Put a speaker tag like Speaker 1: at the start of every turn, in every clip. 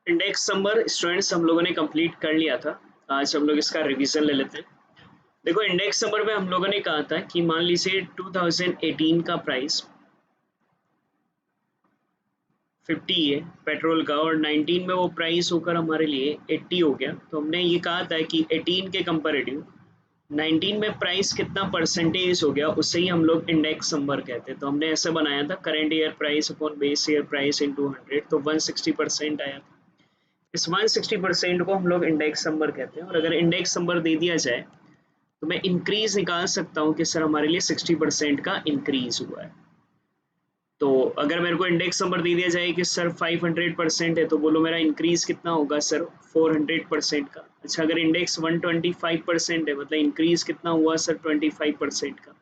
Speaker 1: Index number students हम लोगों ने कंप्लीट कर लिया था। आज हम लोग इसका रिवीजन ले लेते हैं। देखो इंडेक्स नंबर में हम लोगों ने कहा था कि मान लीजिए 2018 का प्राइस 50 है पेट्रोल का और 19 में वो प्राइस होकर हमारे लिए 80 हो गया। तो हमने ये कहा था कि 18 के कंपैरेटिव 19 में प्राइस कितना परसेंटेज हो गया उससे ही हम लोग इंडेक्स नंबर कहते हैं। तो हमने ऐसे बनाया था current year price upon base year price into 100, तो 160% आया था। इस 160% को हम लोग इंडेक्स नंबर कहते हैं। और अगर इंडेक्स नंबर दे दिया जाए तो मैं इंक्रीज निकाल सकता हूँ कि सर हमारे लिए 60% का इंक्रीज हुआ है। तो अगर मेरे को इंडेक्स नंबर दे दिया जाए कि सर 500% है तो बोलो मेरा इंक्रीज कितना होगा सर 400% का। अच्छा अगर इंडेक्स 125% है मतलब इंक्रीज कितना हुआ सर 25% का।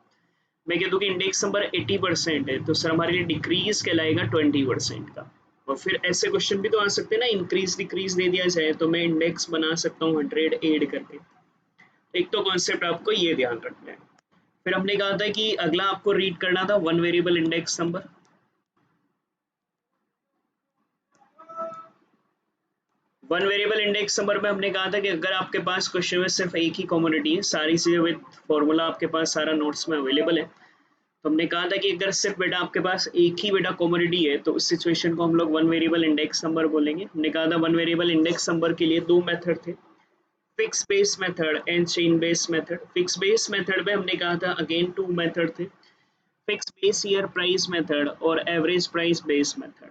Speaker 1: मैं कह दूँ कि इंडेक्स नंबर 80% है तो सर हमारे लिए डिक्रीज कहलाएगा 20% का। और फिर ऐसे क्वेश्चन भी तो आ सकते हैं ना, इंक्रीज डिक्रीज दे दिया जाए तो मैं इंडेक्स बना सकता हूँ 100 ऐड करके। एक तो कॉन्सेप्ट आपको ये ध्यान रखना है। फिर हमने कहा था कि अगला आपको रीड करना था one variable index number. One variable index number में हमने कहा था कि अगर आपके पास क्वेश्चन में सिर्फ एक ही कमोडिटी है, सारी चीजें विद फॉर्मूला आपके पास सारा नोट्स में अवेलेबल है, तो हमने कहा था कि अगर सिर्फ बेटा आपके पास एक ही बेटा कमोडिटी है तो उस सिचुएशन को हम लोग वन वेरिएबल इंडेक्स नंबर बोलेंगे। हमने कहा था वन वेरिएबल इंडेक्स नंबर के लिए दो मेथड थे, fix base method and chain base method. Fix base method में हमने कहा था अगेन टू मेथड थे, fix base year price method और average price base method.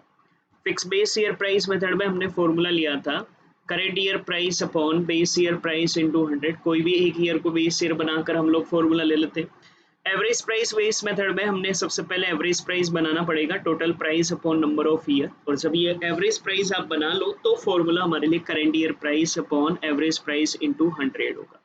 Speaker 1: Fix base year price method में हमने फॉर्मूला लिया था current year price upon base year price into 100। कोई भी एक ईयर को बेस ईयर बनाकर हम लोग फॉर्मूला ले लेते हैं। एवरेज प्राइस बेस मेथड में हमने सबसे पहले एवरेज प्राइस बनाना पड़ेगा, total price upon number of year, और जब ये एवरेज प्राइस आप बना लो तो फॉर्मूला हमारे लिए current year price upon average price into 100 होगा।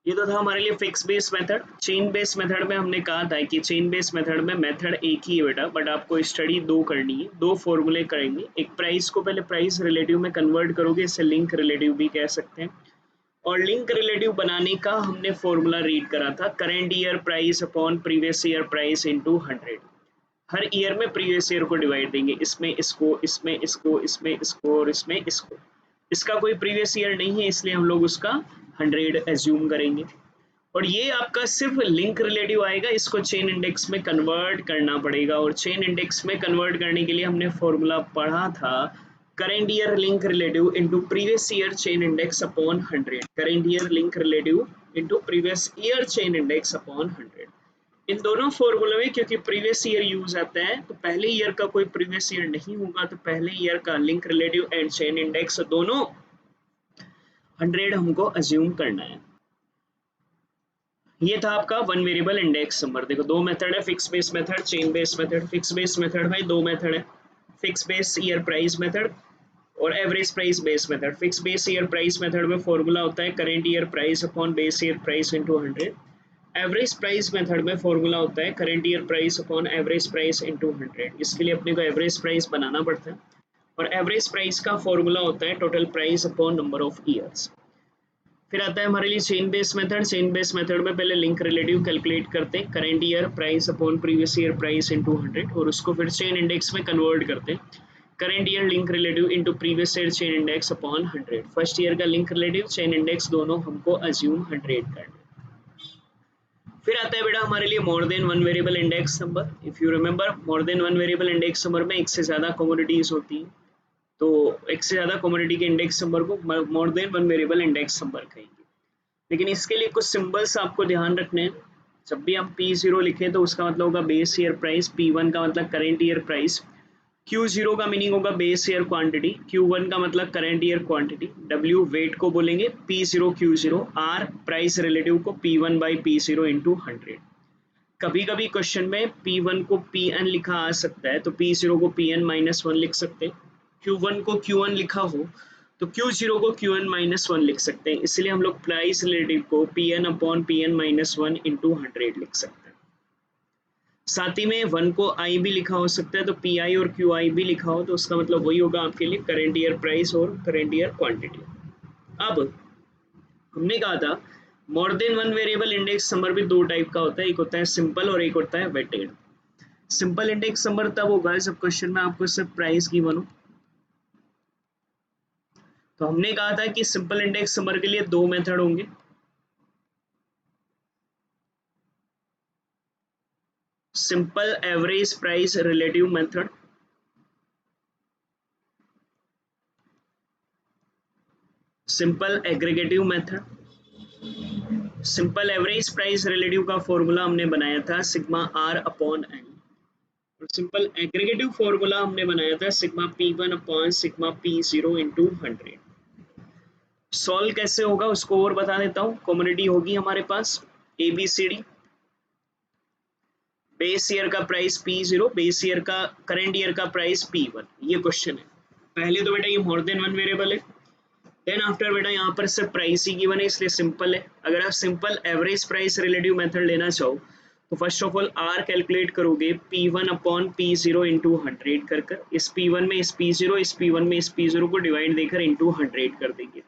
Speaker 1: ये तो था हमारे लिए fix base method. Chain base method में हमने कहा था कि चेन बेस मेथड में मेथड एक ही है बेटा, बट आपको स्टडी दो करनी है, दो फॉर्मूले करेंगे। एक प्राइस को पहले प्राइस रिलेटिव में कन्वर्ट करोगे, इसे लिंक रिलेटिव भी कह सकते हैं। और लिंक रिलेटिव बनाने का हमने फॉर्मूला रीड करा था current year price upon previous year price into 100। हर ईयर में प्रीवियस ईयर को डिवाइड देंगे, इसमें इसको, इसमें इसको, इसमें इसको और इसमें इसको। इसका कोई प्रीवियस ईयर नहीं है इसलिए हम लोग उसका 100 एज्यूम करेंगे। और ये आपका सिर्फ लिंक रिलेटिव आएगा, इसको चेन इंडेक्स में कन्वर्ट करना पड़ेगा। और चेन इंडेक्स में कन्वर्ट करने के लिए हमने फॉर्मूला पढ़ा था current year link relative into previous year chain index upon 100। Current year link relative into previous year chain index upon 100। इन दोनों फॉर्मूले में क्योंकि प्रीवियस ईयर यूज आता है तो पहले ईयर का कोई प्रीवियस ईयर नहीं होगा, तो पहले ईयर का link relative and chain index दोनों 100 हमको अज्यूम करना है। ये था आपका वन वेरिएबल इंडेक्स नंबर। देखो दो मेथड है, fix base method, chain base method. Fix base method में दो मेथड है, fix base year price method और average price base method. Fix base year price method में फॉर्मूला होता है current year price upon base year price into 100। Average price method में formula होता है current year price upon average price into 100। इसके लिए अपने को एवरेज प्राइस बनाना पड़ता है और एवरेज प्राइस का फॉर्मूला होता है total price upon number of years. फिर आता है हमारे लिए chain base method. Chain base method में पहले लिंक रिलेटिव कैलकुलेट करते हैं, current year price upon previous year price into 100, और उसको फिर चेन इंडेक्स में कन्वर्ट करते हैं, current year link relative into previous year chain index upon 100। First year का लिंक रिलेटिव चेन इंडेक्स दोनों हमको अज्यूम 100 करना। फिर आता है बेटा हमारे लिए मोर than one variable index number. If you remember more than one variable index number में एक से ज्यादा कमोडिटीज होती हैं, तो एक से ज्यादा कमोडिटी के इंडेक्स नंबर को मोर than one variable index number कहेंगे। लेकिन इसके लिए कुछ सिंबल्स आपको ध्यान रखने हैं। जब भी हम P0 लिखें तो उसका मतलब होगा बेस ईयर प्राइस, P1 का मतलब करेंट ईयर प्राइस, Q0 का मीनिंग होगा बेस ईयर क्वांटिटी, Q1 का मतलब current year quantity, W weight को बोलेंगे P0 Q0, R price relative को P1 बाई P0 इंटू 100। कभी कभी क्वेश्चन में P1 को Pn लिखा आ सकता है तो P0 को Pn-1 लिख सकते हैं। Q1 को Q1 लिखा हो तो Q0 को Qn-1 लिख सकते हैं। इसलिए हम लोग प्राइस रिलेटिव को Pn अपॉन Pn-1 इंटू 100 लिख सकते हैं। साथ ही में 1 को I भी लिखा हो सकता है, तो Pi और Qi भी लिखा हो तो उसका मतलब वही होगा आपके लिए करेंट ईयर प्राइस और करेंट ईयर क्वांटिटी। अब हमने कहा था मोर than one variable index number भी दो टाइप का होता है, एक होता है सिंपल और एक होता है वेटेड। सिंपल इंडेक्स नंबर तब होगा जब क्वेश्चन में आपको सिर्फ प्राइस गिवन हो, तो हमने कहा था कि सिंपल इंडेक्स समर के लिए दो मेथड होंगे, simple average price relative method, simple aggregative method. Simple average price relative का फॉर्मूला हमने बनाया था सिग्मा आर अपॉन एन, और सिंपल एग्रीगेटिव फॉर्मूला हमने बनाया था sigma P one upon sigma P zero into 100। Solve कैसे होगा उसको और बता देता हूँ। कम्युनिटी होगी हमारे पास A B C D, base year का प्राइस P0, बेस ईयर का करंट ईयर का प्राइस P1। ये क्वेश्चन है। पहले तो बेटा ये मोर देन वन वेरिएबल है, देन आफ्टर बेटा यहाँ पर सिर्फ प्राइस ही गिवन है इसलिए सिंपल है। अगर आप simple average price relative method लेना चाहो तो first of all R calculate करोगे P1 अपॉन P0 इंटू 100 कर कर, इस P1 में इस P0, इस P1 में इस P0 को डिवाइड देकर इंटू 100 कर देंगे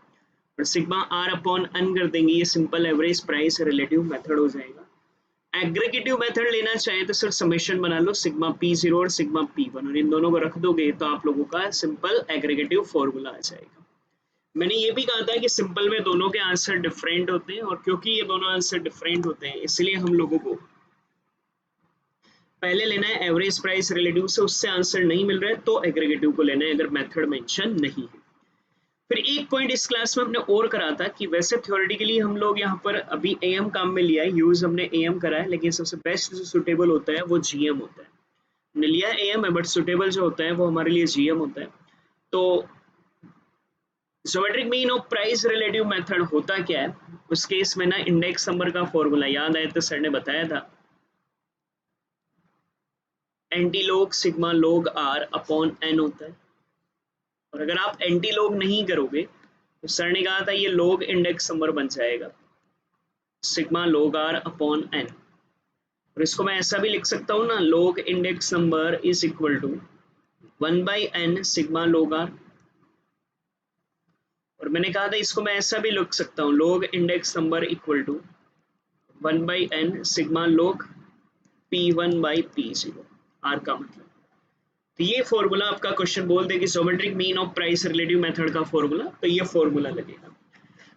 Speaker 1: और सिग्मा आर अपॉन एन कर देंगे। ये simple average price relative method हो जाएगा। एग्रीगेटिव मेथड लेना चाहे तो सिर्फ समेशन बना लो सिग्मा P0 और सिग्मा P1 और इन दोनों को रख दोगे तो आप लोगों का सिंपल एग्रीगेटिव फॉर्मूला आ जाएगा। मैंने ये भी कहा था कि सिंपल में दोनों के आंसर डिफरेंट होते हैं, और क्योंकि ये दोनों आंसर डिफरेंट होते हैं इसलिए हम लोगों को पहले लेना है एवरेज प्राइस रिलेटिव से, उससे आंसर नहीं मिल रहा है तो एग्रीगेटिव को लेना है अगर मेथड मेंशन नहीं है। फिर एक पॉइंट इस क्लास में हमने और करा था कि वैसे थ्योरेटिकली हम लोग यहाँ पर अभी एएम काम में लिया है, यूज हमने एएम करा है, लेकिन सबसे बेस्ट जो सुटेबल होता है वो जीएम होता है। हमने लिया एएम है बट सुटेबल जो होता है वो हमारे लिए जीएम होता है। तो geometric mean of price relative method होता क्या है, उस केस में ना इंडेक्स नंबर का फॉर्मूला याद आए तो सर ने बताया था antilog sigma log R upon N होता है, और अगर आप एंटी लॉग नहीं करोगे तो सर ने कहा था ये लॉग इंडेक्स नंबर बन जाएगा sigma log R upon N, और इसको मैं ऐसा भी लिख सकता हूँ ना log index number is equal to 1/n sigma log R, और मैंने कहा था इसको मैं ऐसा भी लिख सकता हूँ log index number equal to 1/n sigma log P1/P0 R का मतलब। तो ये फॉर्मूला आपका क्वेश्चन बोल दे कि geometric mean of price relative method का फॉर्मूला, तो ये फॉर्मूला लगेगा।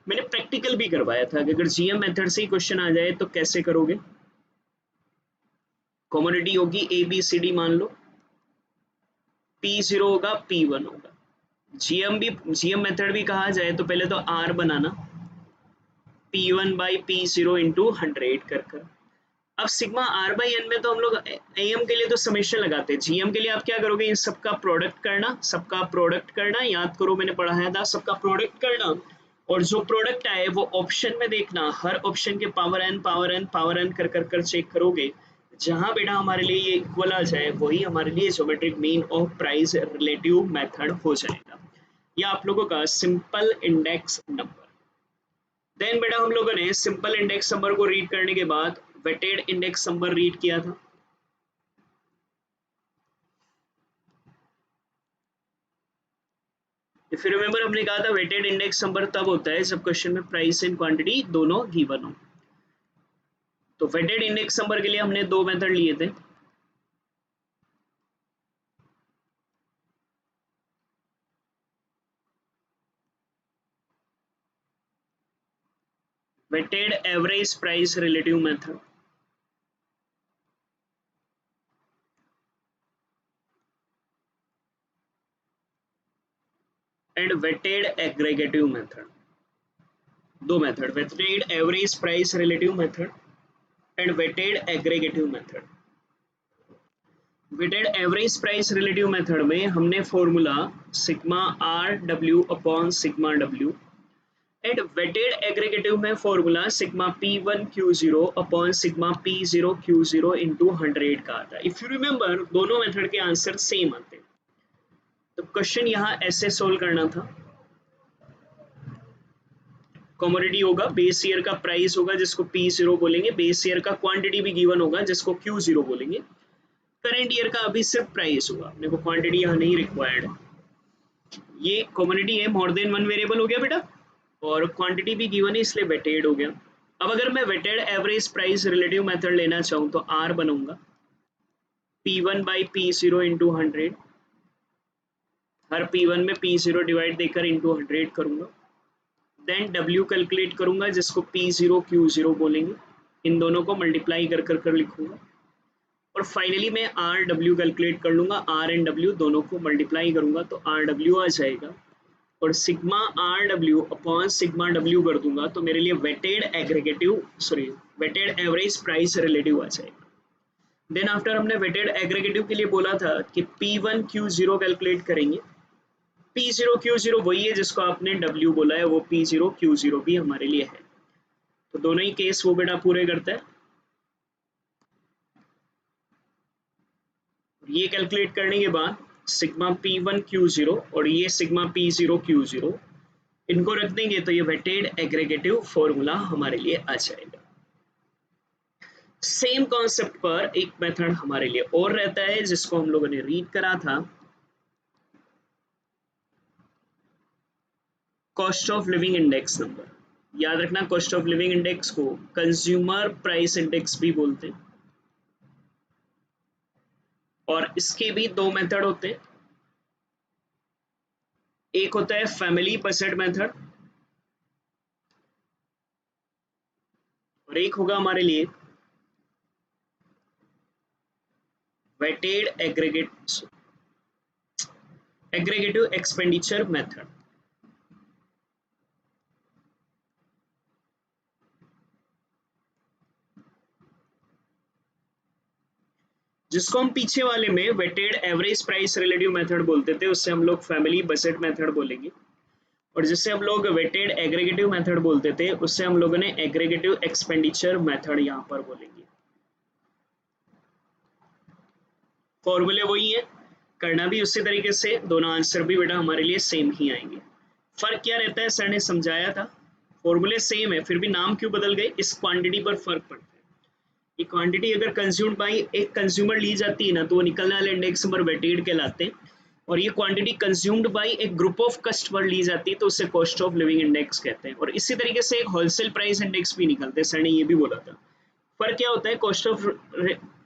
Speaker 1: मैंने प्रैक्टिकल भी करवाया था कि अगर जीएम मेथड से ही क्वेश्चन आ जाए तो कैसे करोगे। कॉमोडिटी होगी ए बी सी डी, मान लो P0 होगा P1 होगा, जीएम मेथड भी कहा जाए तो पहले तो आर बनाना P1/P0 इंटू 100 कर कर। अब सिग्मा आर बाई एन में तो हम लोग एएम के लिए तो समेशन लगाते हैं, जीएम के लिए आप क्या करोगे इन सबका प्रोडक्ट करना, सबका प्रोडक्ट करना, याद करो मैंने पढ़ाया था सबका प्रोडक्ट करना, और जो प्रोडक्ट आए वो ऑप्शन में देखना, हर ऑप्शन के power N power N power N कर कर कर चेक करोगे, जहां बेटा हमारे लिए ये इक्वल आ जाए वही हमारे लिए geometric mean of price relative method हो जाएगा। ये आप लोगों का सिंपल इंडेक्स नंबर। देन बेटा हम लोगों ने सिंपल इंडेक्स नंबर को रीड करने के बाद वेटेड इंडेक्स नंबर रीड किया था। इफ यू रिमेंबर हमने कहा था वेटेड इंडेक्स नंबर तब होता है जब क्वेश्चन में प्राइस एंड क्वांटिटी दोनों गिवन हो। तो वेटेड इंडेक्स नंबर के लिए हमने दो मेथड लिए थे, weighted average price relative method and weighted aggregative method. दो method, weighted average price relative method and weighted aggregative method. Weighted average price relative method में हमने formula sigma R W upon sigma W, and weighted aggregative में formula sigma P1 Q0 upon sigma P0 Q0 into 100 का आता है। If you remember दोनों method के answer same आते हैं। तो क्वेश्चन यहाँ ऐसे सोल्व करना था, कमोडिटी होगा बेस ईयर का प्राइस होगा जिसको P0 बोलेंगे, बेस ईयर का क्वांटिटी भी गिवन होगा जिसको Q0 बोलेंगे, करंट ईयर का अभी सिर्फ प्राइस होगा, अपने को क्वांटिटी यहाँ नहीं रिक्वायर्ड है। ये कम्युनिटी है मोर देन वन वेरिएबल हो गया बेटा, और क्वांटिटी भी गिवन है इसलिए वेटेड हो गया। अब अगर मैं weighted average price relative method लेना चाहूँ तो आर बनूंगा P1/P0 इंटू 100, हर P1 में P0 डिवाइड देकर इंटू 100 करूंगा। देन W कैलकुलेट करूंगा जिसको P0 Q0 बोलेंगे, इन दोनों को मल्टीप्लाई कर लिखूंगा। और फाइनली मैं RW कैलकुलेट कर लूंगा, R एंड W दोनों को मल्टीप्लाई करूंगा तो RW आ जाएगा। और sigma RW upon sigma W कर दूंगा तो मेरे लिए वेटेड एवरेज प्राइस रिलेटिव आ जाएगा। देन आफ्टर हमने वेटेड एग्रीगेटिव के लिए बोला था कि P1 Q0 कैलकुलेट करेंगे। P0 Q0 वही है जिसको आपने W बोला है, वो P0 Q0 भी हमारे लिए है। तो दोनों ही केस वो बेटा पूरे करता है। ये कैलकुलेट करने के बाद सिग्मा P1 Q0 और ये सिग्मा P0 Q0 इनको रख देंगे तो ये वेटेड एग्रीगेटिव फॉर्मूला हमारे लिए आ जाएगा। सेम कॉन्सेप्ट पर एक मेथड हमारे लिए और रहता है जिसको हम लोगों ने रीड करा था, cost of living index number. याद रखना कॉस्ट ऑफ लिविंग इंडेक्स को कंज्यूमर प्राइस इंडेक्स भी बोलते हैं। और इसके भी दो मेथड होते हैं, एक होता है फैमिली बजट मेथड और एक होगा हमारे लिए वेटेड एग्रीगेटिव एक्सपेंडिचर मेथड। जिसको हम पीछे वाले में weighted average price relative method बोलते थे, उससे हम लोग फैमिली बजट मेथड बोलेंगे। और जिससे हम लोग वेटेड एग्रीगेटिव मेथड बोलते थे, उससे हम लोगों ने एग्रीगेटिव एक्सपेंडिचर मेथड यहाँ पर बोलेंगे। फॉर्मूले वही है, करना भी उसी तरीके से, दोनों आंसर भी बेटा हमारे लिए सेम ही आएंगे। फर्क क्या रहता है, सर ने समझाया था, फॉर्मूले सेम है फिर भी नाम क्यों बदल गए, इस क्वांटिटी पर फर्क पड़ता है। ये क्वांटिटी अगर कंज्यूम्ड बाई एक कंज्यूमर ली जाती है ना तो वो निकलने वाले इंडेक्स नंबर वेटेड कहलाते हैं, और ये क्वांटिटी कंज्यूम्ड बाई एक ग्रुप ऑफ कस्टमर ली जाती है तो उसे कॉस्ट ऑफ लिविंग इंडेक्स कहते हैं। और इसी तरीके से एक होलसेल प्राइस इंडेक्स भी निकलते हैं, सर ने ये भी बोला था। फर्क क्या होता है, कॉस्ट ऑफ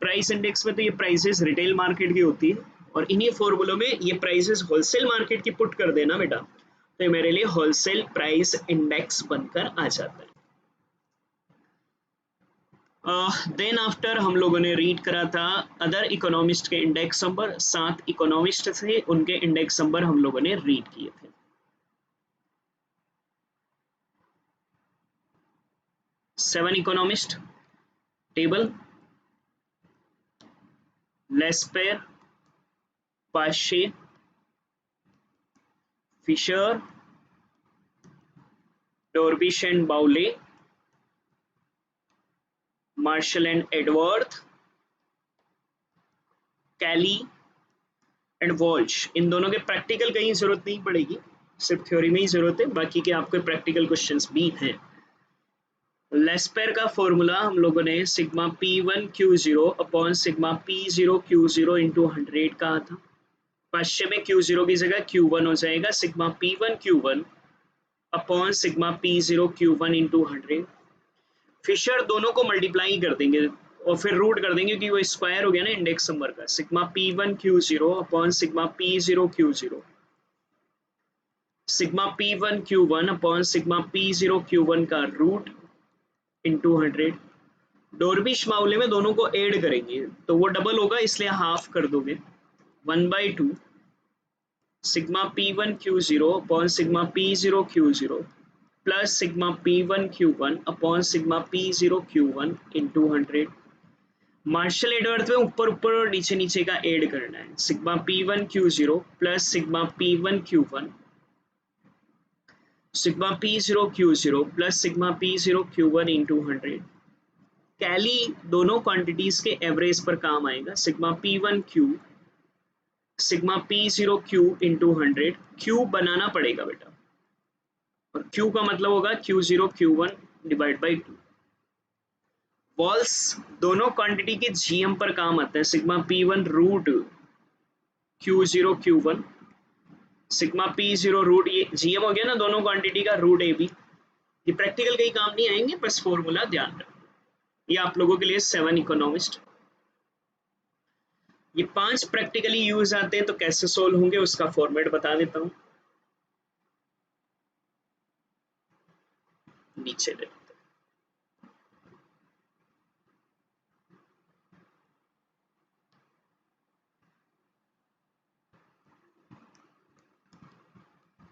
Speaker 1: प्राइस इंडेक्स में तो ये प्राइसेस रिटेल मार्केट की होती है और इन्हीं फॉर्मूलों में ये प्राइसेस होलसेल मार्केट की पुट कर देना बेटा, तो ये मेरे लिए होलसेल प्राइस इंडेक्स बनकर आ जाता है। देन आफ्टर हम लोगों ने रीड करा था अदर इकोनॉमिस्ट के इंडेक्स नंबर, 7 इकोनॉमिस्ट थे उनके इंडेक्स नंबर हम लोगों ने रीड किए थे। Seven economist table, Laspeyres, Paasche, Fisher, Dorbish and Bowley, Marshall and Edgeworth, Kelly and Walsh. इन दोनों के प्रैक्टिकल कहीं जरूरत नहीं पड़ेगी, सिर्फ थ्योरी में ही जरूरत है, बाकी के आपके प्रैक्टिकल क्वेश्चंस भी हैं। लेस्पेर का फॉर्मूला हम लोगों ने sigma P1 Q0 upon sigma P0 Q0 into 100 कहा था। पाश्चे में Q0 की जगह Q1 हो जाएगा, sigma P1 Q1 upon sigma P0 Q1 into 100। Fisher दोनों को मल्टीप्लाई कर देंगे और फिर रूट कर देंगे क्योंकि वो स्क्वायर हो गया ना इंडेक्स नंबर का। Sigma P1 Q0 upon sigma P0 Q0, sigma P1 Q1 upon sigma P0 Q1 का रूट इंटू 100। डॉर्बिश मामले में दोनों को ऐड करेंगे तो वो डबल होगा, इसलिए हाफ कर दोगे, 1/2 sigma P1 Q0 upon sigma P0 Q0 plus sigma P1 Q1 upon sigma P0 Q1 into 100। Marshall Edgeworth में ऊपर ऊपर और नीचे नीचे का ऐड करना है, sigma P1 Q0 plus sigma P1 Q1, sigma P0 Q0 plus sigma P0 Q1 into 100। Kelly दोनों क्वांटिटीज के एवरेज पर काम आएगा, sigma P1 Q sigma P0 Q into 100। Q बनाना पड़ेगा बेटा, और Q का मतलब होगा Q0 Q1 divide by 2। Walsh दोनों क्वांटिटी के GM पर काम आता है, sigma P1 root Q0 Q1, sigma P0 root, ये GM हो गया ना दोनों क्वांटिटी का, रूट AB। ये प्रैक्टिकल कहीं काम नहीं आएंगे, बस फॉर्मूला ध्यान रखो। ये आप लोगों के लिए 7 इकोनॉमिस्ट। ये 5 प्रैक्टिकली यूज आते हैं, तो कैसे सोल्व होंगे उसका फॉर्मेट बता देता हूँ। नीचे ले लेते हैं।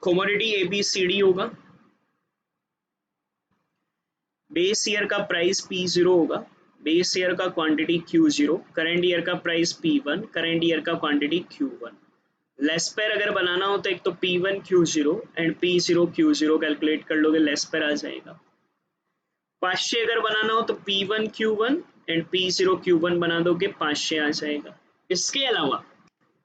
Speaker 1: कमोडिटी ABCD होगा, बेस ईयर का प्राइस P0 होगा, बेस ईयर का क्वांटिटी Q0, करंट ईयर का प्राइस P1, करंट ईयर का क्वांटिटी Q1। लेस पेयर अगर बनाना हो तो एक तो P1 Q0 and P0 Q0 calculate कर लोगे, लेस पेयर आ जाएगा। पाँचशे अगर बनाना हो तो P1 Q1 and P0 Q1 बना दोगे, 500 आ जाएगा। इसके अलावा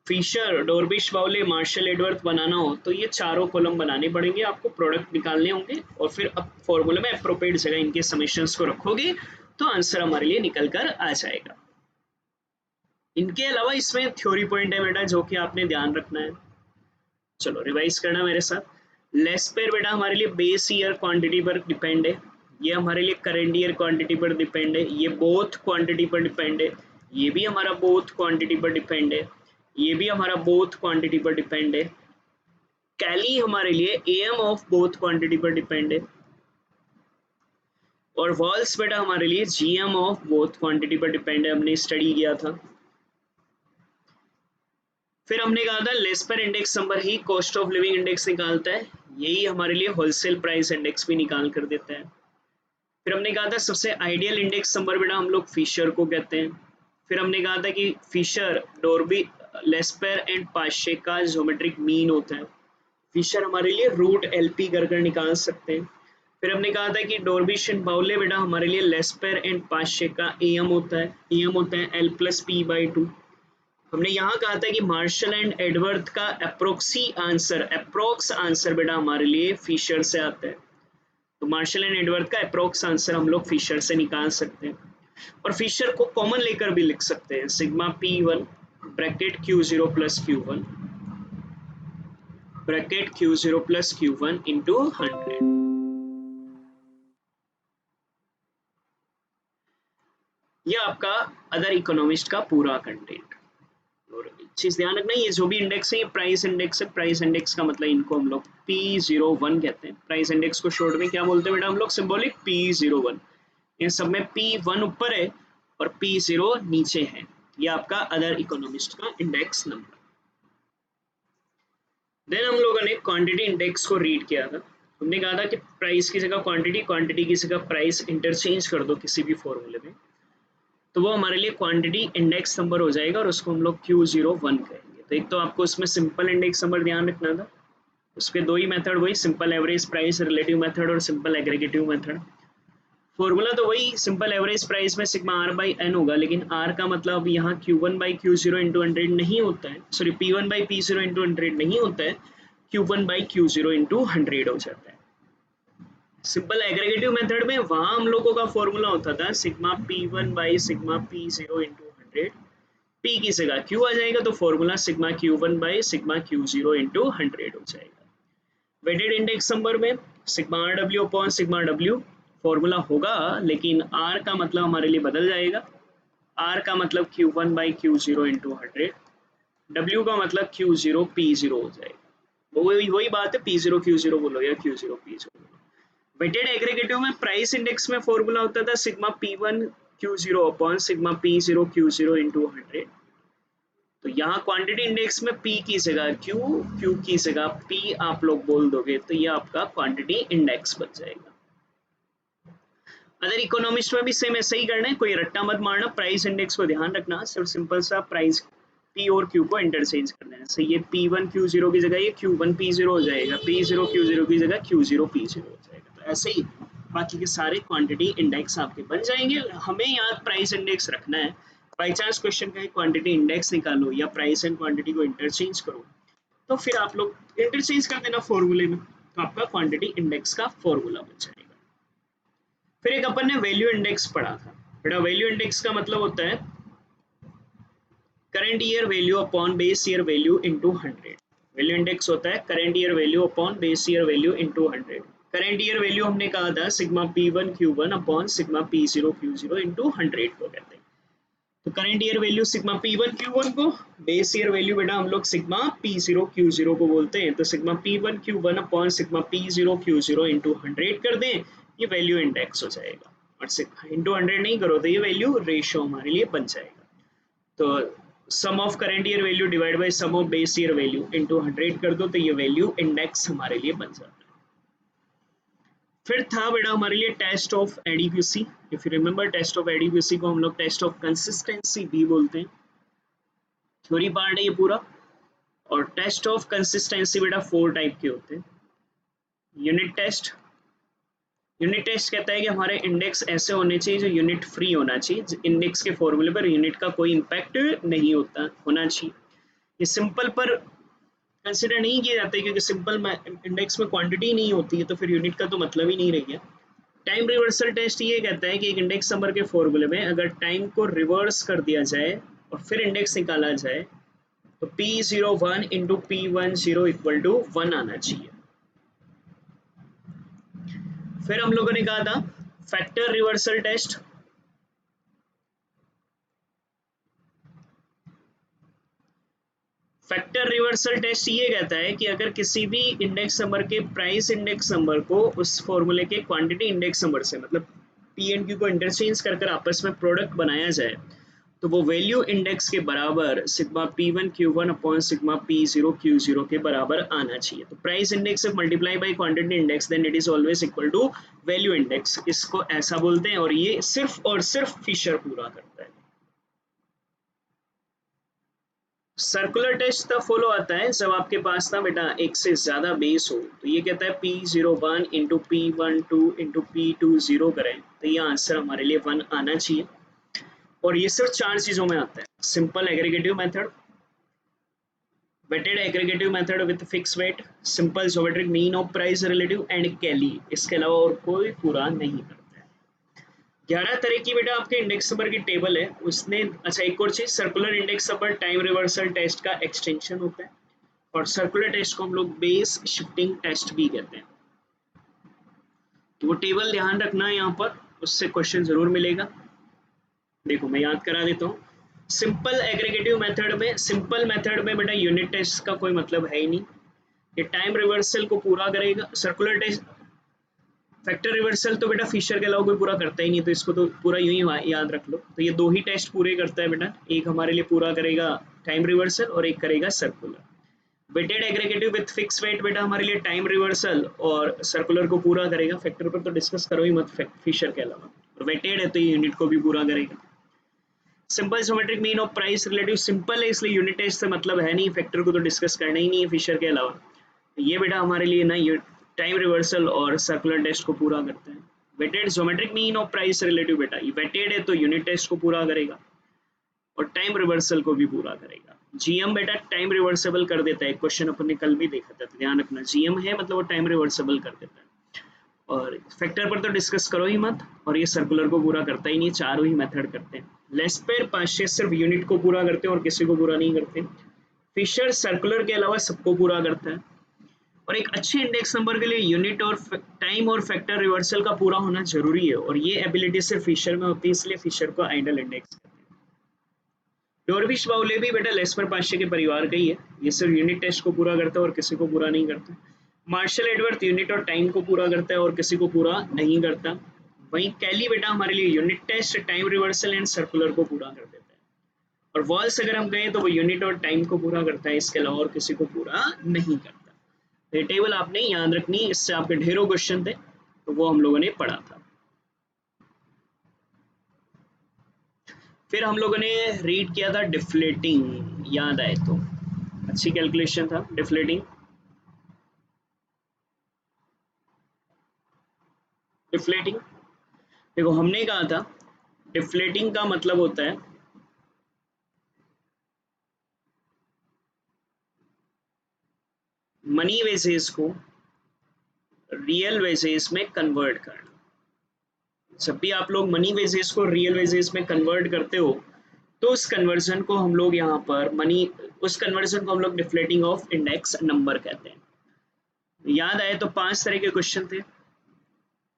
Speaker 1: फिशर, डॉर्बिश, बाउले, मार्शल, एडवर्थ बनाना हो तो ये चारों कॉलम बनाने पड़ेंगे आपको, प्रोडक्ट निकालने होंगे और फिर अब फॉर्मूले में अप्रोप्रिएट जगह इनके समेशंस को रखोगे तो आंसर हमारे लिए निकल कर आ जाएगा। इनके अलावा इसमें थ्योरी पॉइंट है बेटा जो कि आपने ध्यान रखना है। चलो रिवाइज करना मेरे साथ। लेस पेयर बेटा हमारे लिए बेस ईयर क्वांटिटी पर डिपेंड है, ये हमारे लिए करंट ईयर क्वांटिटी पर डिपेंड है, ये बोथ क्वांटिटी पर डिपेंड है, ये भी हमारा बोथ क्वांटिटी पर डिपेंड है, ये भी हमारा बोथ क्वांटिटी पर डिपेंड है। कैली हमारे लिए एम ऑफ बोथ क्वांटिटी पर डिपेंड है, और वॉल्स बेटा हमारे लिए जीएम ऑफ बोथ क्वांटिटी पर डिपेंड है, हमने स्टडी किया था। फिर हमने कहा था लेस पर index number he cost of living index निकालता है, यही हमारे लिए होलसेल प्राइस इंडेक्स भी निकाल कर देता है। फिर हमने कहा था सबसे आइडियल इंडेक्स नंबर बेटा हम लोग फिशर को कहते हैं। फिर हमने कहा था कि फिशर, डॉर्बी, लेस्पर एंड पाशे का ज्योमेट्रिक मीन होता है, फिशर हमारे लिए रूट LP कर कर निकाल सकते हैं। फिर हमने कहा था कि डॉर्बिश एंड बाउले बेटा हमारे लिए लेस्पर एंड पाशे का AM होता है, AM होता है L+P/2। हमने यहाँ कहा था कि मार्शल एंड एडवर्थ का अप्रोक्स आंसर बेटा हमारे लिए फिशर से आता है, तो मार्शल एंड एडवर्थ का अप्रोक्स आंसर हम लोग फिशर से निकाल सकते हैं। और फिशर को कॉमन लेकर भी लिख सकते हैं, sigma P1 bracket Q0 plus Q1 bracket Q0 plus Q1 into 100। यह आपका अदर इकोनॉमिस्ट का पूरा कंटेंट। और एक चीज ध्यान रखना, ये जो भी इंडेक्स है ये प्राइस इंडेक्स है, प्राइस इंडेक्स का मतलब इनको हम लोग P01 कहते हैं। प्राइस इंडेक्स को शॉर्ट में क्या बोलते हैं बेटा हम लोग, सिंबॉलिक P01। इन सब में P1 ऊपर है और P0 नीचे है, ये आपका अदर इकोनॉमिस्ट का इंडेक्स नंबर। देन हम लोगों ने क्वांटिटी इंडेक्स को रीड किया था, हमने कहा था कि प्राइस की जगह क्वांटिटी, क्वांटिटी की जगह प्राइस इंटरचेंज कर दो किसी भी फॉर्मूले में, तो वो हमारे लिए क्वांटिटी इंडेक्स नंबर हो जाएगा और उसको हम लोग Q01 कहेंगे। तो एक तो आपको उसमें सिंपल इंडेक्स नंबर ध्यान रखना था, उसके दो ही मेथड, वही simple average price relative method और सिंपल एग्रीगेटिव मेथड। फॉर्मूला तो वही सिंपल एवरेज प्राइस में सिग्मा R/N होगा, लेकिन R का मतलब यहाँ Q1/Q0 इंटू 100 नहीं होता है, सॉरी P1/P0 इंटू 100 नहीं होता है, Q1/Q0 इंटू 100 हो जाता है। सिंपल एग्रीगेटिव मेथड में वहां हम लोगों का फॉर्मूला होता था सिग्मा P1/सिग्मा P0 इंटू 100, P की जगह Q आ जाएगा तो फॉर्मूला सिग्मा Q1/सिग्मा Q0 इंटू 100 हो जाएगा। वेटेड इंडेक्स नंबर में sigma RW upon sigma W formula होगा, लेकिन R का मतलब हमारे लिए बदल जाएगा, R का मतलब Q1/Q0 इंटू 100, W का मतलब Q0 P0 हो जाएगा। वही वही बात है, P0 Q0 बोलो या Q0 P0 बोलो। वेटेड एग्रीगेटिव में प्राइस इंडेक्स में फॉर्मूला होता था sigma P1 Q0 upon sigma P0 Q0 into 100, तो यहाँ क्वांटिटी इंडेक्स में P की जगह Q, Q की जगह P आप लोग बोल दोगे तो ये आपका क्वांटिटी इंडेक्स बन जाएगा। अदर इकोनॉमिस्ट में भी सेम ऐसा ही करना है, कोई रट्टा मत मारना, प्राइस इंडेक्स को ध्यान रखना, सिर्फ सिंपल सा प्राइस P और Q को इंटरचेंज कर देना। सही, ये P1 Q0 की जगह ये Q1 P0 हो जाएगा, P0 Q0 की जगह Q0 P0 हो जाएगा। तो ऐसे ही बाकी के सारे क्वांटिटी इंडेक्स आपके बन जाएंगे। हमें यहाँ प्राइस इंडेक्स रखना है, बाई चांस क्वेश्चन का क्वांटिटी इंडेक्स निकालो या प्राइस एंड क्वांटिटी को इंटरचेंज करो, तो फिर आप लोग इंटरचेंज कर देना फॉर्मूले में, तो आपका क्वांटिटी इंडेक्स का फॉर्मूला बन जाएगा। फिर एक अपन ने वैल्यू इंडेक्स पढ़ा था बेटा, वैल्यू इंडेक्स का मतलब होता है current year value upon base year value into 100। Value index होता है current year value upon base year value into 100। Current year value हमने कहा था sigma P1 Q1 upon sigma P0 Q0 into 100 को कहते हैं। तो current year value sigma P1 Q1 को, बेस ईयर वैल्यू बेटा हम लोग सिग्मा P0 Q0 को बोलते हैं। तो sigma P1 Q1 upon sigma P0 Q0 into 100 कर दें, ये वैल्यू इंडेक्स हो जाएगा। और इंटू 100 नहीं करो तो ये वैल्यू रेशो हमारे लिए बन जाएगा। तो sum of current year value divide by sum of base year value into 100 कर दो, तो ये वैल्यू इंडेक्स हमारे लिए बन जाता है। फिर था बेटा हमारे लिए test of adequacy. If you remember, test of adequacy को हम लोग टेस्ट ऑफ कंसिस्टेंसी भी बोलते हैं। थ्योरी पार्ट है ये पूरा। और टेस्ट ऑफ कंसिस्टेंसी बेटा 4 टाइप के होते हैं। यूनिट टेस्ट, यूनिट टेस्ट कहता है कि हमारे इंडेक्स ऐसे होने चाहिए जो यूनिट फ्री होना चाहिए, इंडेक्स के फॉर्मूले पर यूनिट का कोई इम्पैक्ट नहीं होना चाहिए। ये सिंपल पर कंसिडर नहीं किया जाता है, क्योंकि सिंपल में इंडेक्स में क्वांटिटी नहीं होती है, तो फिर यूनिट का तो मतलब ही नहीं रह गया। टाइम रिवर्सल टेस्ट ये कहता है कि एक इंडेक्स नंबर के फॉर्मूले में अगर टाइम को रिवर्स कर दिया जाए और फिर इंडेक्स निकाला जाए तो P01 into P10 equal to 1 आना चाहिए। फिर हम लोगों ने कहा था factor reversal test. Factor reversal test ये कहता है कि अगर किसी भी इंडेक्स नंबर के प्राइस इंडेक्स नंबर को उस फॉर्मूले के क्वांटिटी इंडेक्स नंबर से, मतलब पी एंड क्यू को इंटरचेंज कर कर आपस में प्रोडक्ट बनाया जाए, तो वो वैल्यू इंडेक्स के बराबर sigma P1 Q1 upon sigma P0 Q0 के बराबर आना चाहिए। तो प्राइस इंडेक्स से multiply by quantity index, then it is always equal to value index. इसको ऐसा बोलते हैं, और ये सिर्फ और सिर्फ फिशर पूरा करता है। सर्कुलर टेस्ट तब फॉलो आता है जब आपके पास ना बेटा एक से ज्यादा बेस हो। तो ये कहता है P01 into P12 into P20 करें, तो ये आंसर हमारे लिए 1 आना चाहिए। और ये सिर्फ 4 चीजों में आता है। Simple aggregative method, weighted aggregative method with fix weight, simple geometric mean of price relative and Kelly. इसके अलावा और कोई पूरा नहीं करता है। 11 तरह की बेटा आपके इंडेक्स नंबर की टेबल है उसने। अच्छा, एक और चीज, circular index number time reversal test का एक्सटेंशन होता है। और सर्कुलर टेस्ट को हम लोग बेस शिफ्टिंग टेस्ट भी कहते हैं। तो वो टेबल ध्यान रखना है यहाँ पर, उससे क्वेश्चन जरूर मिलेगा। देखो मैं याद करा देता हूँ। सिंपल एग्रीगेटिव मेथड में, सिंपल मेथड में बेटा यूनिट टेस्ट का कोई मतलब है ही नहीं। ये टाइम रिवर्सल को पूरा करेगा। सर्कुलर टेस्ट, फैक्टर रिवर्सल तो बेटा फिशर के अलावा कोई पूरा करता ही नहीं, तो इसको तो पूरा यूं ही याद रख लो। तो ये 2 ही टेस्ट पूरे करता है बेटा, एक हमारे लिए पूरा करेगा टाइम रिवर्सल और एक करेगा circular. Weighted aggregative with fix weight बेटा हमारे लिए टाइम रिवर्सल और सर्कुलर को पूरा करेगा। फैक्टर पर तो डिस्कस करो ही मत फिशर के अलावा। और वेटेड है तो ये यूनिट को भी पूरा करेगा। Simple geometric mean of price relative simple है, इसलिए यूनिट टेस्ट से मतलब है नहीं, फैक्टर को तो डिस्कस करना ही नहीं है फिशर के अलावा। ये बेटा हमारे लिए ना ये टाइम रिवर्सल और सर्कुलर टेस्ट को पूरा करते हैं। Weighted geometric mean of price relative बेटा ये वेटेड है तो यूनिट टेस्ट को पूरा करेगा और टाइम रिवर्सल को भी पूरा करेगा। जीएम बेटा टाइम रिवर्सेबल कर देता है, क्वेश्चन अपन ने कल भी देखा था, तो ध्यान रखना जीएम है मतलब वो टाइम रिवर्सेबल कर देता है। और फैक्टर पर तो डिस्कस करो ही मत, और ये सर्कुलर को पूरा करता ही नहीं, चारों ही मेथड करते हैं। लेस्पेर पास्चर सिर्फ यूनिट को पूरा करते हैं और किसी को पूरा नहीं करते। फिशर सर्कुलर के अलावा सबको पूरा करता है। और एक अच्छे इंडेक्स नंबर के लिए यूनिट और टाइम और फैक्टर रिवर्सल का पूरा होना जरूरी है, और ये एबिलिटी सिर्फ फिशर में होती है, इसलिए फिशर को आइडल इंडेक्स कहते हैं। डॉर्विश बाउले भी बेटा लेस्पर पास्चर के परिवार का ही है, ये सिर्फ यूनिट टेस्ट को पूरा करता है और किसी को पूरा नहीं करता। मार्शल एडवर्थ यूनिट और टाइम को पूरा करता है और किसी को पूरा नहीं करता। वहीं कैली बेटा हमारे लिए unit test, time reversal and circular को पूरा कर देता है। और वॉल्स अगर हम कहें तो वो यूनिट और टाइम को पूरा करता है, इसके अलावा और किसी को पूरा नहीं करता। ये टेबल आपने याद रखनी, इससे आपके ढेरों क्वेश्चन थे, तो वो हम लोगों ने पढ़ा था। फिर हम लोगों ने रीड किया था डिफ्लेटिंग, याद आए तो, अच्छी कैलकुलेशन था डिफ्लेटिंग। डिफ्लेटिंग देखो हमने कहा था डिफ्लेटिंग का मतलब होता है मनी वेजेस को रियल वेजेस में कन्वर्ट करना। जब भी आप लोग मनी वेजेस को रियल वेजेस में कन्वर्ट करते हो तो उस कन्वर्जन को हम लोग यहाँ पर उस कन्वर्जन को हम लोग डिफ्लेटिंग ऑफ इंडेक्स नंबर कहते हैं। याद आए तो 5 तरह के क्वेश्चन थे।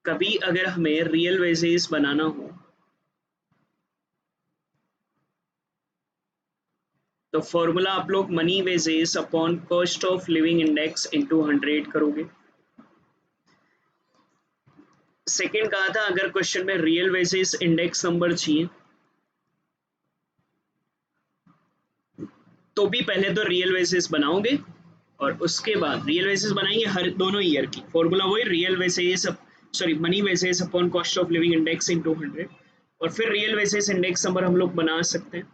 Speaker 1: कभी अगर हमें रियल वेजेस बनाना हो तो फॉर्मूला आप लोग money wages upon cost of living index into 100 करोगे। सेकंड कहा था अगर क्वेश्चन में रियल वेजेस इंडेक्स नंबर चाहिए तो भी पहले तो रियल वेजेस बनाओगे और उसके बाद रियल वेजेस बनाएंगे हर दोनों ईयर की। फॉर्मूला वही real wages, sorry money wages upon cost of living index in 200 और फिर रियल वेजेस इंडेक्स नंबर हम लोग बना सकते हैं।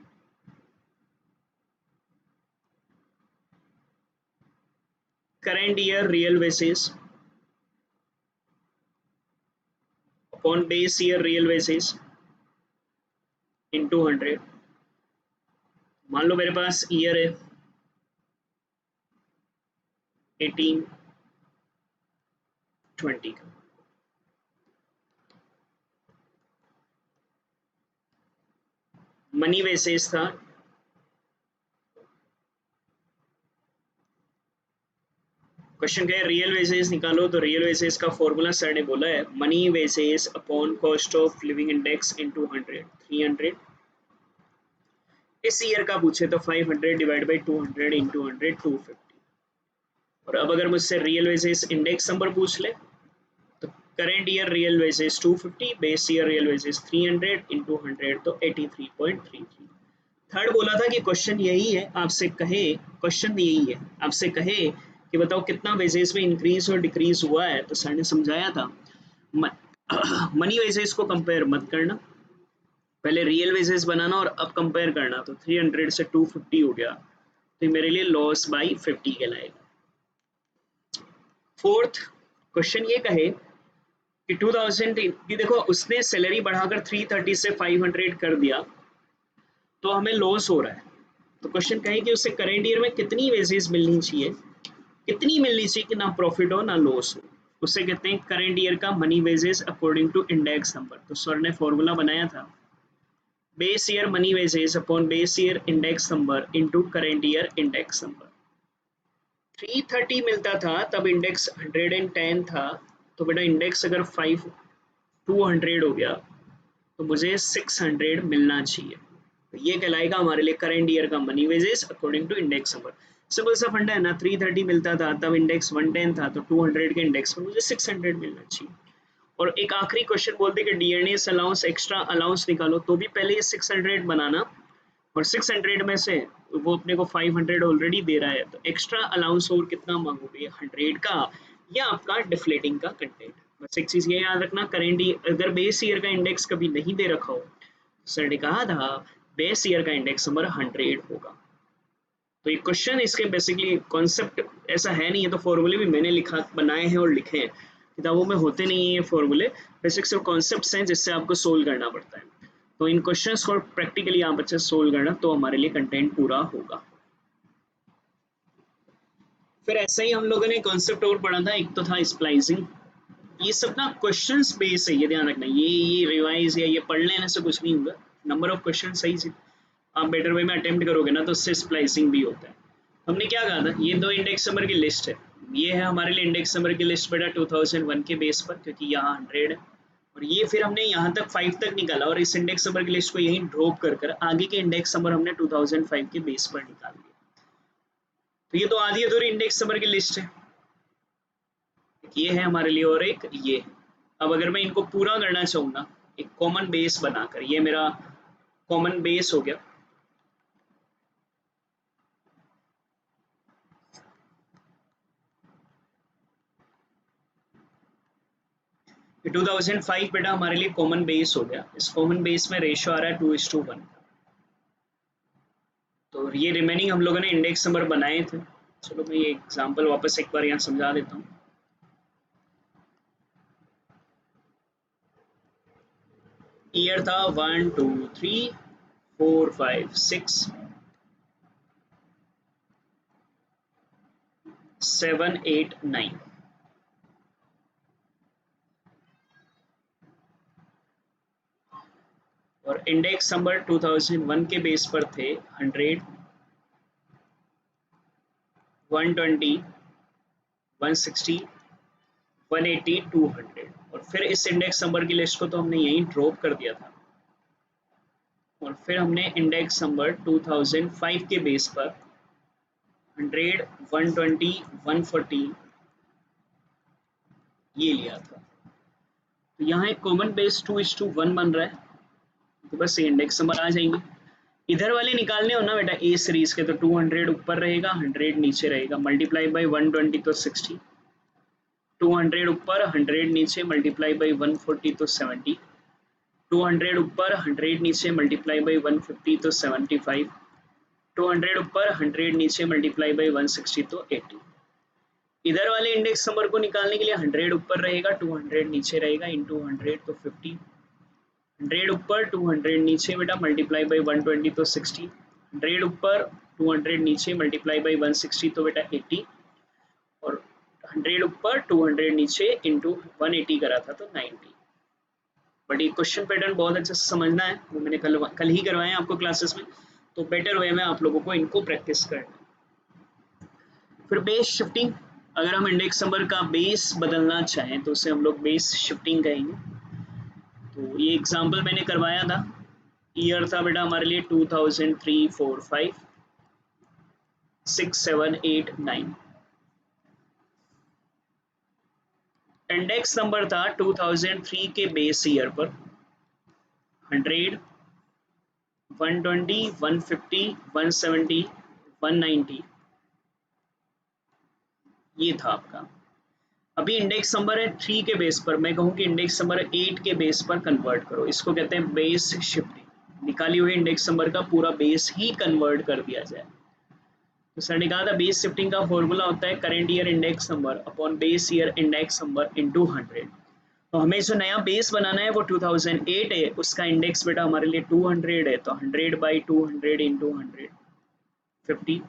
Speaker 1: Current year real wages upon base year real wages in 200। मान लो मेरे पास ईयर है 1820 का, मनी वेसेस था क्वेश्चन क्या है रियल वेसेस निकालो, तो रियल वेसेस का फॉर्मूला सर ने बोला है money wages upon cost of living index in 200 300। इस ईयर का पूछे तो 500 डिवाइड बाई 200 इंटू 100 250। और अब अगर मुझसे रियल वेजेस इंडेक्स नंबर पूछ ले तो current year real wages 250, base year real wages 300 into 100 तो 83.33। थर्ड बोला था कि क्वेश्चन यही है आपसे कहे, क्वेश्चन यही है आपसे कहे कि बताओ कितना वेजेस में इंक्रीज और डिक्रीज हुआ है, तो सर ने समझाया था मनी वेजेस को कंपेयर मत करना, पहले रियल वेजेस बनाना और अब कंपेयर करना। तो 300 से 250 हो गया तो मेरे लिए लॉस बाई 50 कहलाएगा। फोर्थ क्वेश्चन ये कहे कि 2000 की देखो उसने सैलरी बढ़ाकर 330 से 500 कर दिया तो हमें लॉस हो रहा है। तो क्वेश्चन कहे कि उसे करेंट ईयर में कितनी वेजेस मिलनी चाहिए, कितनी मिलनी चाहिए कि ना प्रॉफिट हो ना लॉस हो, उसे कहते हैं करेंट ईयर का money wages according to index number. तो सर ने फॉर्मूला बनाया था base year money wages upon base year index number into current year index number. 330 मिलता था तब इंडेक्स 110 था, तो बेटा इंडेक्स अगर 200 हो गया तो मुझे 600 मिलना चाहिए। तो ये कहलाएगा हमारे लिए करंट ईयर का money wages according to index number. Simple सा फंडा है ना, 330 मिलता था तब इंडेक्स 110 था तो 200 के इंडेक्स पर मुझे 600 मिलना चाहिए। और एक आखिरी क्वेश्चन बोलते कि डीएनएस अलाउंस एक्स्ट्रा अलाउंस निकालो, तो भी पहले ये 600 बनाना और 600 में से वो अपने को 500 ऑलरेडी दे रहा है तो एक्स्ट्रा अलाउंस और कितना मांगोगे 100 का या आपका डिफ्लेटिंग का कंटेंट। बस एक चीज ये याद रखना करेंट अगर बेस ईयर का इंडेक्स कभी नहीं दे रखा हो, सर ने कहा था बेस ईयर का इंडेक्स नंबर 100 होगा। तो ये क्वेश्चन इसके बेसिकली कॉन्सेप्ट ऐसा है नहीं है, तो फॉर्मूले भी मैंने लिखा बनाए हैं और लिखे हैं, किताबों में होते नहीं है ये फॉर्मूले, बेसिक सिर्फ कॉन्सेप्ट्स हैं जिससे आपको सोल्व करना पड़ता है। तो इन क्वेश्चंस को प्रैक्टिकली आप अच्छे से सोल्व करना तो हमारे लिए कंटेंट पूरा होगा। फिर ऐसा ही हम लोगों ने कॉन्सेप्ट और पढ़ा था, एक तो था स्प्लाइसिंग। ये सब ना क्वेश्चंस बेस है, ये ध्यान रखना, ये रिवाइज या ये पढ़ लेने से कुछ नहीं होगा। नंबर ऑफ क्वेश्चन सही से आप बेटर वे में अटेम्प्ट करोगे ना तो उससे स्प्लाइसिंग भी होता है। हमने क्या कहा था, ये दो इंडेक्स नंबर की लिस्ट है, ये है हमारे लिए इंडेक्स नंबर की लिस्ट बेटा 2001 के बेस पर, क्योंकि यहाँ 100 है और ये फिर हमने यहाँ तक 5 तक निकाला और इस इंडेक्स नंबर की लिस्ट को यहीं ड्रॉप कर आगे के इंडेक्स नंबर हमने 2005 के बेस पर निकाल दिया। तो ये तो आधी अधूरी इंडेक्स नंबर की लिस्ट है, ये है हमारे लिए और एक ये है। अब अगर मैं इनको पूरा करना चाहूंगा एक कॉमन बेस बनाकर, ये मेरा कॉमन बेस हो गया। ये 2005 बेटा हमारे लिए कॉमन बेस हो गया। इस कॉमन बेस में रेशियो आ रहा है 2:1। तो ये रिमेनिंग हम लोगों ने इंडेक्स नंबर बनाए थे। चलो मैं ये एग्जांपल वापस एक बार यहाँ समझा देता हूँ। ईयर था 1 2 3 4 5 6 7 8 9। और इंडेक्स नंबर 2001 के बेस पर थे 100 120 160 180 200। और फिर इस इंडेक्स नंबर की लिस्ट को तो हमने यहीं ड्रॉप कर दिया था और फिर हमने इंडेक्स नंबर 2005 के बेस पर 100, 120, 140 ये लिया था। तो यहाँ एक कॉमन बेस 2:1 बन रहा है, तो बस ये इंडेक्स नंबर आ जाएंगे। इधर वाले निकालने हो ना बेटा ए सीरीज के, तो 200 ऊपर रहेगा, 100 नीचे रहेगा, मल्टीप्लाई बाई 120 तो 60, 200 ऊपर 100 नीचे मल्टीप्लाई बाई 140 तो 70, 200 ऊपर 100 नीचे मल्टीप्लाई बाई 150 तो 75, 200 ऊपर 100 नीचे मल्टीप्लाई बाई 160 तो 80। इधर वाले इंडेक्स नंबर को निकालने के लिए 100 ऊपर रहेगा, 200 नीचे रहेगा, इंटू 100 तो 50, 100 ऊपर 200 नीचे बेटा मल्टीप्लाई बाई 120 तो 60, 100 ऊपर 200 नीचे मल्टीप्लाई बाई 160 तो बेटा 80, और 100 ऊपर 200 नीचे इंटू 180 करा था तो 90। बट ये क्वेश्चन पैटर्न बहुत अच्छे से समझना है, वो मैंने कल ही करवाए हैं आपको क्लासेस में, तो बेटर वे में आप लोगों को इनको प्रैक्टिस करना। फिर बेस शिफ्टिंग, अगर हम इंडेक्स नंबर का बेस बदलना चाहें तो उसे हम लोग बेस शिफ्टिंग कहेंगे। तो ये एग्जाम्पल मैंने करवाया था, ईयर था बेटा हमारे लिए 2003, 4, 5, 6, 7, 8, 9। इंडेक्स नंबर था 2003 के बेस ईयर पर 100, 120, 150, 170, 190 ये था आपका। अभी इंडेक्स नंबर है 3 के बेस पर, मैं कहूँ कि इंडेक्स नंबर 8 के बेस पर कन्वर्ट करो, इसको कहते हैं बेस शिफ्टिंग। निकाली हुई इंडेक्स नंबर का पूरा बेस ही कन्वर्ट कर दिया जाए। तो सर ने कहा था बेस शिफ्टिंग का फॉर्मूला होता है current year index number upon base year index number into 100। तो हमें जो नया बेस बनाना है वो 2008 है, उसका इंडेक्स बेटा हमारे लिए 200 है, तो 100 by 200 into 100 50,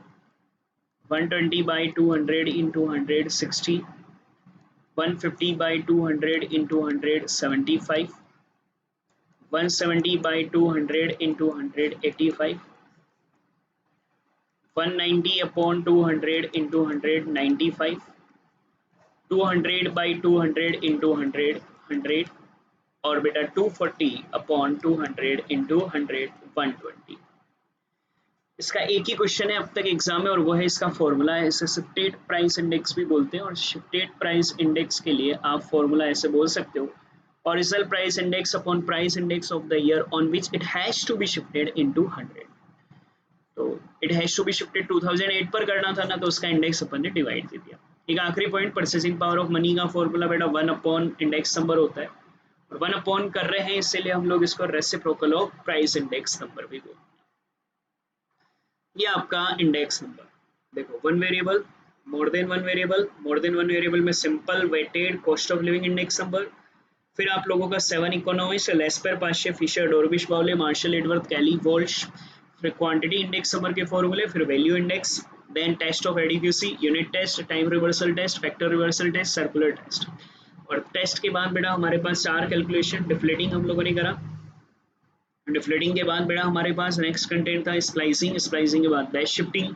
Speaker 1: 120 by 200 into 100 60, 150 by 200 into 100 75, 170 by 200 into 100 85, 190 upon 200 into 100 95, 200 by 200 into 100 100, और बेटा 240 अपॉन 200 इंटू 100 120। इसका एक ही क्वेश्चन है अब तक एग्जाम में, और वो है इसका फॉर्मूला है, इसे शिफ्टेड प्राइस इंडेक्स भी बोलते हैं। और शिफ्टेड प्राइस इंडेक्स के लिए आप फॉर्मूला ऐसे बोल सकते हो, original price index upon price index of the year on which it has to be shifted into 100। तो it has to be shifted 2008 पर करना था ना, तो उसका इंडेक्स अपन ने डिवाइड दे दिया। एक आखिरी point, purchasing power of money का फॉर्मूला बेटा 1 अपॉन इंडेक्स नंबर होता है, और 1 अपॉन कर रहे हैं इसलिए हम लोग इसको reciprocal of price index number भी बोलते हैं। ये आपका इंडेक्स नंबर देखो, one variable, more than one variable, more than one variable में simple weighted cost of living index number. फिर आप लोगों का 7 इकोनॉमिक्स, लेस्पर, पाशे, Fisher, Dorbish, Bowley, Marshall, Edgeworth, Kelly, Walsh. फिर क्वांटिटी इंडेक्स नंबर के फॉर्मूले, फिर value index, then test of adequacy, unit test, time reversal test, factor reversal test, circular test. और टेस्ट के बाद बेटा हमारे पास 4 कैलकुलेशन, डिफ्लेटिंग हम लोगों ने करा, डिफ्लेटिंग के बाद बेटा हमारे पास नेक्स्ट कंटेंट था स्प्लाइसिंग, स्प्लाइसिंग के बाद बैच शिफ्टिंग,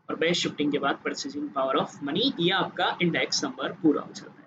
Speaker 1: और बैच शिफ्टिंग के बाद परचेसिंग पावर ऑफ मनी। ये आपका इंडेक्स नंबर पूरा हो जाता है।